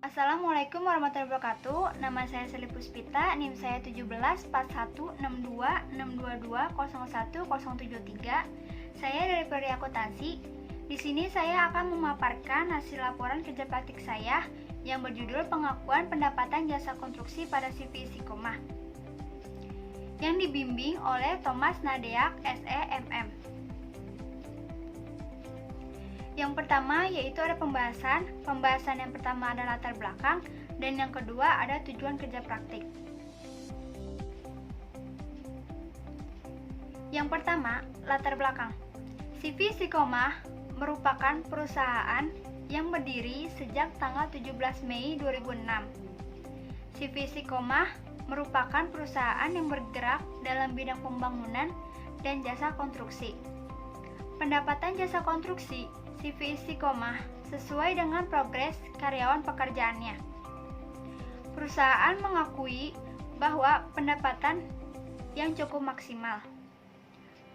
Assalamualaikum warahmatullahi wabarakatuh. Nama saya Seli Puspita, NIM saya 17416262201073. Saya dari Prodi Akuntansi. Di sini saya akan memaparkan hasil laporan kerja praktik saya yang berjudul Pengakuan Pendapatan Jasa Konstruksi pada CV Istiqomah, yang dibimbing oleh Thomas Nadeak, SE, MM. Yang pertama yaitu ada pembahasan. Pembahasan yang pertama adalah latar belakang, dan yang kedua ada tujuan kerja praktik. Yang pertama, latar belakang. CV Istiqomah merupakan perusahaan yang berdiri sejak tanggal 17 Mei 2006. CV Istiqomah merupakan perusahaan yang bergerak dalam bidang pembangunan dan jasa konstruksi. Pendapatan jasa konstruksi CV Istiqomah sesuai dengan progres karyawan pekerjaannya. Perusahaan mengakui bahwa pendapatan yang cukup maksimal.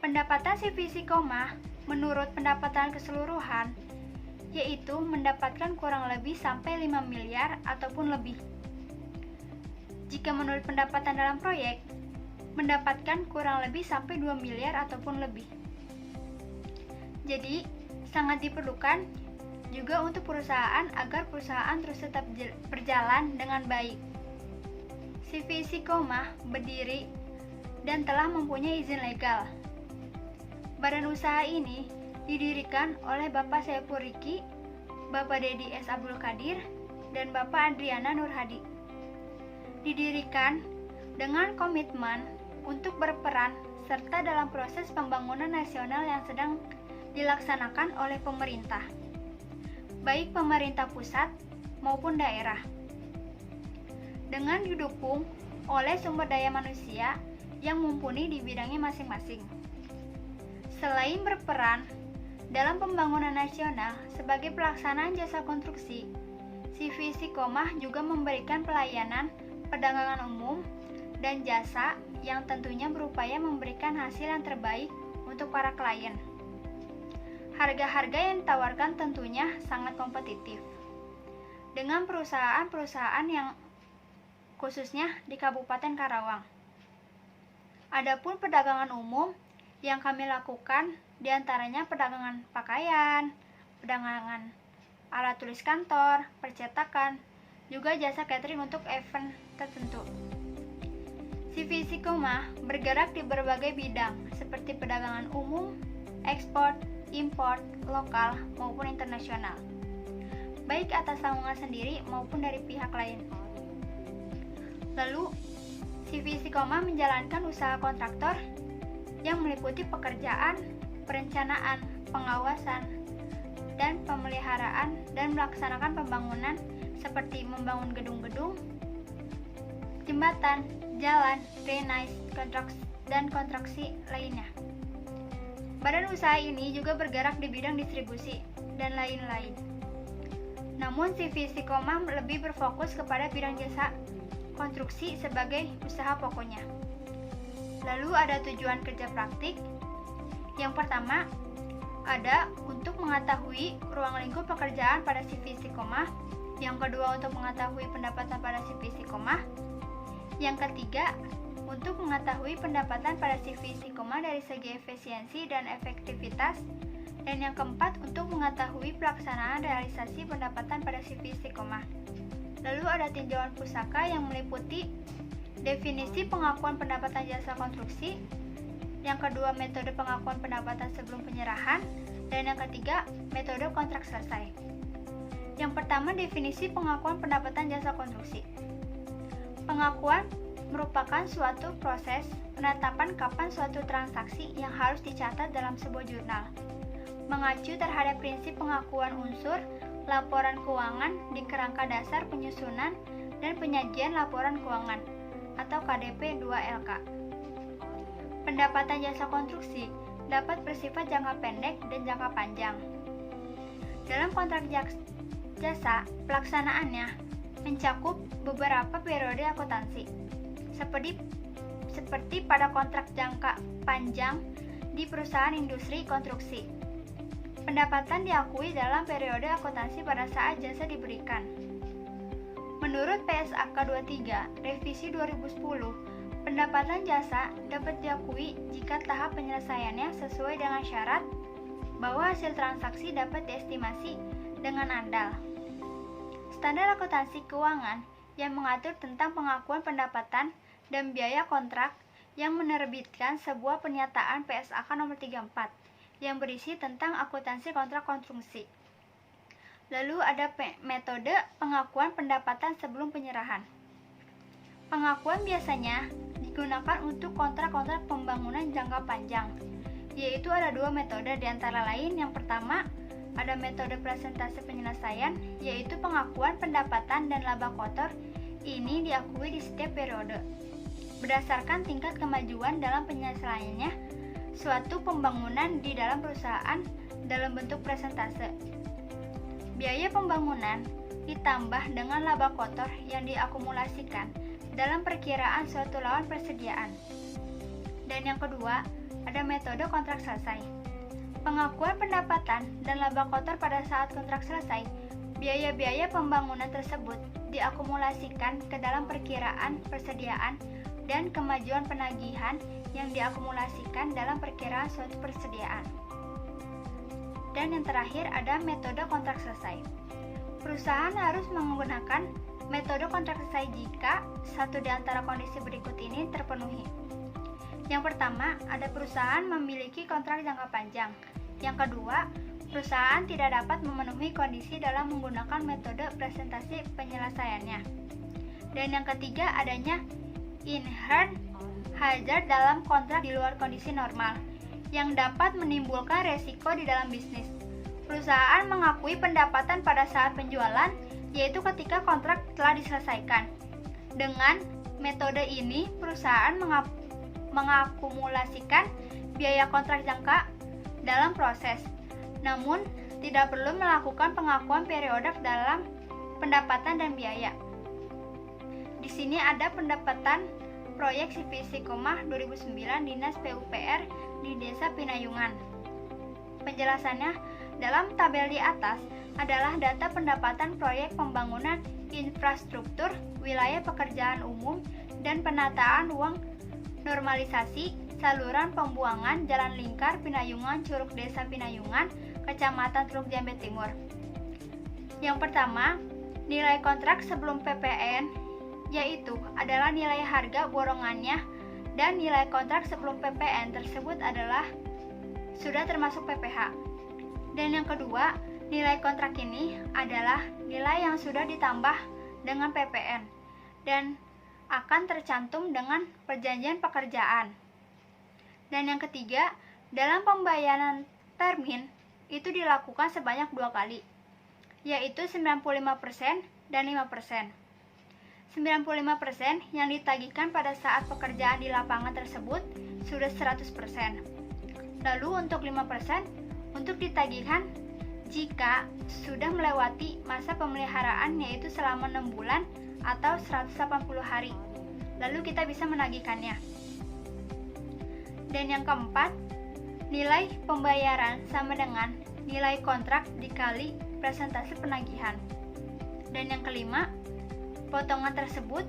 Pendapatan CV Istiqomah menurut pendapatan keseluruhan yaitu mendapatkan kurang lebih sampai 5 miliar ataupun lebih. Jika menurut pendapatan dalam proyek, mendapatkan kurang lebih sampai 2 miliar ataupun lebih. Jadi, sangat diperlukan juga untuk perusahaan agar perusahaan terus tetap berjalan dengan baik. CV Istiqomah berdiri dan telah mempunyai izin legal. Badan usaha ini didirikan oleh Bapak Saiful Riki, Bapak Dedi S. Abdul Qadir, dan Bapak Adriana Nurhadi. Didirikan dengan komitmen untuk berperan serta dalam proses pembangunan nasional yang sedang dilaksanakan oleh pemerintah, baik pemerintah pusat maupun daerah, dengan didukung oleh sumber daya manusia yang mumpuni di bidangnya masing-masing. Selain berperan dalam pembangunan nasional sebagai pelaksanaan jasa konstruksi, CV Istiqomah juga memberikan pelayanan perdagangan umum dan jasa yang tentunya berupaya memberikan hasil yang terbaik untuk para klien. Harga-harga yang ditawarkan tentunya sangat kompetitif dengan perusahaan-perusahaan yang khususnya di Kabupaten Karawang. Adapun perdagangan umum yang kami lakukan diantaranya perdagangan pakaian, perdagangan alat tulis kantor, percetakan, juga jasa catering untuk event tertentu. CV Istiqomah bergerak di berbagai bidang seperti perdagangan umum, ekspor, import, lokal maupun internasional, baik atas tanggungan sendiri maupun dari pihak lain. Lalu, CV Istiqomah menjalankan usaha kontraktor yang meliputi pekerjaan, perencanaan, pengawasan, dan pemeliharaan dan melaksanakan pembangunan seperti membangun gedung-gedung, jembatan, jalan, drainase, dan konstruksi lainnya. Badan usaha ini juga bergerak di bidang distribusi dan lain-lain. Namun CV Istiqomah lebih berfokus kepada bidang jasa konstruksi sebagai usaha pokoknya. Lalu ada tujuan kerja praktik. Yang pertama, ada untuk mengetahui ruang lingkup pekerjaan pada CV Istiqomah. Yang kedua, untuk mengetahui pendapatan pada CV Istiqomah. Yang ketiga, untuk mengetahui pendapatan pada CV Istiqomah dari segi efisiensi dan efektivitas. Dan yang keempat, untuk mengetahui pelaksanaan realisasi pendapatan pada CV Istiqomah. Lalu ada tinjauan pusaka yang meliputi definisi pengakuan pendapatan jasa konstruksi. Yang kedua, metode pengakuan pendapatan sebelum penyerahan. Dan yang ketiga, metode kontrak selesai. Yang pertama, definisi pengakuan pendapatan jasa konstruksi. Pengakuan merupakan suatu proses penetapan kapan suatu transaksi yang harus dicatat dalam sebuah jurnal, mengacu terhadap prinsip pengakuan unsur laporan keuangan di kerangka dasar penyusunan dan penyajian laporan keuangan atau KDP 2LK. Pendapatan jasa konstruksi dapat bersifat jangka pendek dan jangka panjang. Dalam kontrak jasa, pelaksanaannya mencakup beberapa periode akuntansi, seperti pada kontrak jangka panjang di perusahaan industri konstruksi. Pendapatan diakui dalam periode akuntansi pada saat jasa diberikan. Menurut PSAK 23 Revisi 2010, pendapatan jasa dapat diakui jika tahap penyelesaiannya sesuai dengan syarat bahwa hasil transaksi dapat diestimasi dengan andal. Standar akuntansi keuangan yang mengatur tentang pengakuan pendapatan dan biaya kontrak yang menerbitkan sebuah pernyataan PSAK nomor 34 yang berisi tentang akuntansi kontrak konstruksi. Lalu ada metode pengakuan pendapatan sebelum penyerahan. Pengakuan biasanya digunakan untuk kontrak-kontrak pembangunan jangka panjang, yaitu ada dua metode di antara lain. Yang pertama, ada metode presentasi penyelesaian, yaitu pengakuan pendapatan dan laba kotor. Ini diakui di setiap periode berdasarkan tingkat kemajuan dalam penyelesaiannya suatu pembangunan di dalam perusahaan dalam bentuk presentase. Biaya pembangunan ditambah dengan laba kotor yang diakumulasikan dalam perkiraan suatu lawan persediaan. Dan yang kedua, ada metode kontrak selesai. Pengakuan pendapatan dan laba kotor pada saat kontrak selesai, biaya-biaya pembangunan tersebut diakumulasikan ke dalam perkiraan persediaan dan kemajuan penagihan yang diakumulasikan dalam perkiraan suatu persediaan. Dan yang terakhir ada metode kontrak selesai. Perusahaan harus menggunakan metode kontrak selesai jika satu di antara kondisi berikut ini terpenuhi. Yang pertama, ada perusahaan memiliki kontrak jangka panjang. Yang kedua, perusahaan tidak dapat memenuhi kondisi dalam menggunakan metode presentasi penyelesaiannya. Dan yang ketiga, adanya inherent hazard dalam kontrak di luar kondisi normal yang dapat menimbulkan resiko di dalam bisnis. Perusahaan mengakui pendapatan pada saat penjualan, yaitu ketika kontrak telah diselesaikan. Dengan metode ini, perusahaan mengakumulasikan biaya kontrak jangka dalam proses, namun tidak perlu melakukan pengakuan periodik dalam pendapatan dan biaya. Di sini ada pendapatan proyek CVC, 2009 Dinas PUPR di Desa Pinayungan. Penjelasannya dalam tabel di atas adalah data pendapatan proyek pembangunan infrastruktur, wilayah pekerjaan umum, dan penataan ruang normalisasi, saluran pembuangan Jalan Lingkar Pinayungan, Curug Desa Pinayungan, Kecamatan Teluk Jambe Timur. Yang pertama, nilai kontrak sebelum PPN, yaitu adalah nilai harga borongannya, dan nilai kontrak sebelum PPN tersebut adalah sudah termasuk PPH. Dan yang kedua, nilai kontrak ini adalah nilai yang sudah ditambah dengan PPN dan akan tercantum dengan perjanjian pekerjaan. Dan yang ketiga, dalam pembayaran termin itu dilakukan sebanyak 2 kali, yaitu 95% dan 5%. 95% yang ditagihkan pada saat pekerjaan di lapangan tersebut sudah 100%. Lalu untuk 5% untuk ditagihkan jika sudah melewati masa pemeliharaan, yaitu selama 6 bulan atau 180 hari. Lalu kita bisa menagihkannya. Dan yang keempat, nilai pembayaran sama dengan nilai kontrak dikali presentasi penagihan. Dan yang kelima, potongan tersebut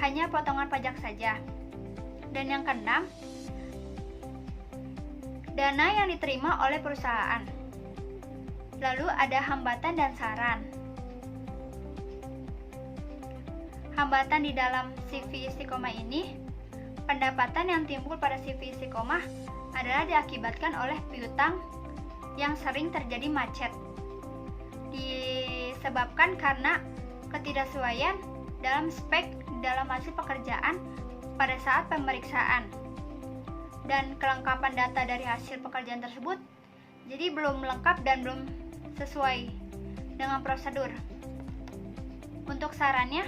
hanya potongan pajak saja. Dan yang keenam, dana yang diterima oleh perusahaan. Lalu ada hambatan dan saran. Hambatan di dalam CV istiqomah ini, pendapatan yang timbul pada CV istiqomah adalah diakibatkan oleh piutang yang sering terjadi macet, disebabkan karena ketidaksesuaian dalam spek dalam hasil pekerjaan pada saat pemeriksaan dan kelengkapan data dari hasil pekerjaan tersebut jadi belum lengkap dan belum sesuai dengan prosedur. Untuk sarannya,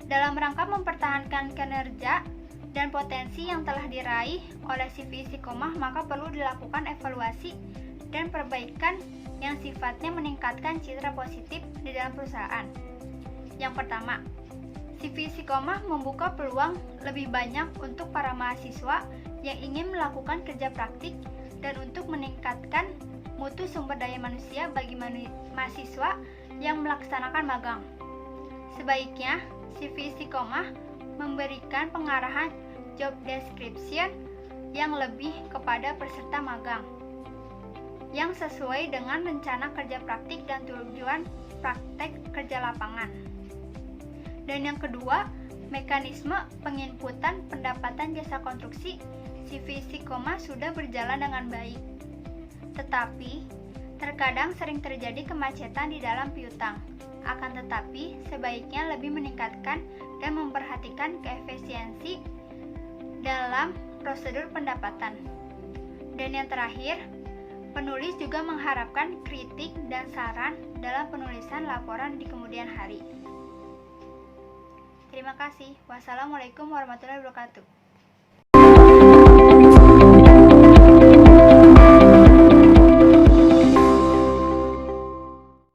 dalam rangka mempertahankan kinerja dan potensi yang telah diraih oleh CV istiqomah, maka perlu dilakukan evaluasi dan perbaikan yang sifatnya meningkatkan citra positif di dalam perusahaan. Yang pertama, CV istiqomah membuka peluang lebih banyak untuk para mahasiswa yang ingin melakukan kerja praktik dan untuk meningkatkan mutu sumber daya manusia bagi mahasiswa yang melaksanakan magang. Sebaiknya CV Istiqomah memberikan pengarahan job description yang lebih kepada peserta magang yang sesuai dengan rencana kerja praktik dan tujuan praktek kerja lapangan. Dan yang kedua, mekanisme penginputan pendapatan jasa konstruksi CV Istiqomah sudah berjalan dengan baik. Tetapi, terkadang sering terjadi kemacetan di dalam piutang. Akan tetapi, sebaiknya lebih meningkatkan dan memperhatikan keefisiensi dalam prosedur pendapatan. Dan yang terakhir, penulis juga mengharapkan kritik dan saran dalam penulisan laporan di kemudian hari. Terima kasih. Wassalamualaikum warahmatullahi wabarakatuh.